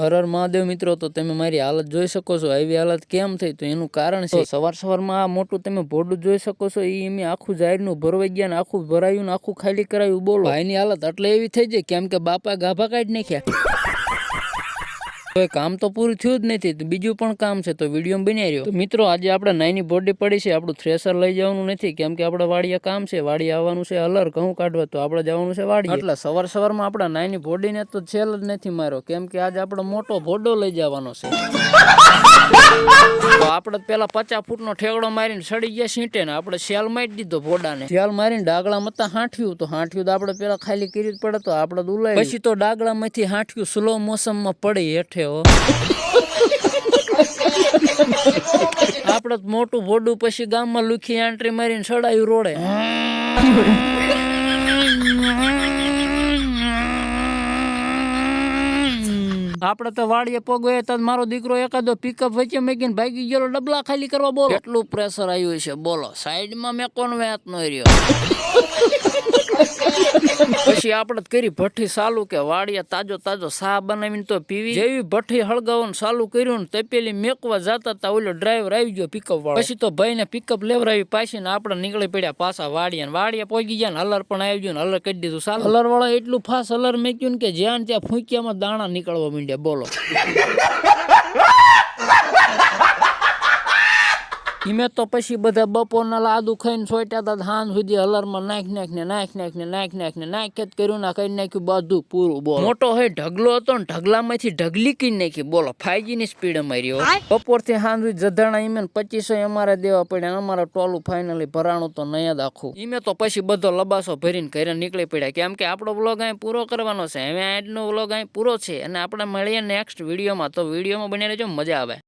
હર હર મહાદેવ મિત્રો, તો તમે મારી હાલત જોઈ શકો છો. આવી હાલત કેમ થઈ તો એનું કારણ છે સવારમાં આ મોટું તમે ભોડું જોઈ શકો છો. એ મેં આખું જાહેરનું ભરવાઈ ગયા ને આખું ભરાયું ને આખું ખાલી કરાયું. બોલો ભાઈની હાલત એટલે એવી થઈ જાય કેમ કે બાપા ગાભા કાઢી નાખ્યા. તો કામ તો પૂરું થયું જ નથી, બીજું પણ કામ છે તો વિડીયો બનાવી રહ્યો. તો મિત્રો આજે આપણે નાની બોડી પડી છે, આપણું થ્રેસર લઈ જવાનું નથી કેમ કે આપણે વાડીએ કામ છે, વાડી આવવાનું છે હલર ઘઉં કાઢવા, તો આપણે જવાનું છે વાડી. એટલે સવારમાં આપણે નાની બોડીને તો છેલ જ નથી માર્યો કેમ કે આજે આપણે મોટો ભોડો લઈ જવાનો છે. તો આપણે પેલા 50 ફૂટનો ઠેકડો મારીને સડી ગયા સીંટે ને આપણે શેલ મારી દીધો ભોડાને. શેલ મારીને ડાગલા મતા હાંઠ્યું તો આપણે પેલા ખાલી કરી જ પડે તો આપણે દુલાય. પછી તો ડાગલા માંથી હાંઠ્યું સ્લો મોસમમાં પડી હેઠે. આપડે મોટું ભોડું પછી ગામમાં લુખી એન્ટ્રી મારીને સડાયું રોડે. આપડે તો વાડીએ પગવે તો મારો દીકરો એકાદો પિકઅપ વચ્ચે મેકીને ભાગી ગયેલો ડબલા ખાલી કરવા. બોલો કેટલું પ્રેશર આવ્યું છે. બોલો સાઈડમાં મેં કોણ વાત નો રહ્યો. પછી આપણે કરી ભઠ્ઠી ચાલુ કે વાડીએ તાજો સા બનાવીને તો પીવી. જેવી ભઠ્ઠી હળગાવવાનું ચાલુ કર્યું ને તપેલી મેકવા જતા તા ઓલો ડ્રાઈવર આવી ગયો પિકઅપ વાળો. પછી તો ભાઈ ને પિકઅપ લેવરાવી પાછી ને આપણે નીકળી પડ્યા પાછા વાડીએ પહોંચી ગયા ને હલર પણ આવી ગયું ને હલર કરી દીધું. ચાલ હલર વાળા એટલું ફાસ્ટ હલર મેક્યું ને કે જ્યાં ત્યાં ફૂંકિયામાં દાણા નીકળવા માંડ્યા. બોલો ઈમે તો પછી બધા બપોરના લાદુ ખાઈને સોટ્યા હતા. હાન સુધી હલરમાં નાખ જ કર્યું ના કરી નાખ્યું બધું પૂરું. બોલો મોટો હોય ઢગલો હતો ને ઢગલામાંથી ઢગલી કરી નાખી. બોલો 5G ની સ્પીડ અમારી. બપોરથી હાન સુધી જધાણા ઈમે 2500 અમારે દેવા પડ્યા. અમારા ટોલું ફાઇનલી ભરાણું તો નહીં જ આખું. ઈમે તો પછી બધો લબાસો ભરીને ઘરે નીકળી પડ્યા કેમ કે આપણો વ્લોગ અહીં પૂરો કરવાનો છે. હવે આજનો વ્લોગ અહીં પૂરો છે અને આપણે મળીએ નેક્સ્ટ વિડીયોમાં. તો વિડીયોમાં બની રહેજો, મજા આવે.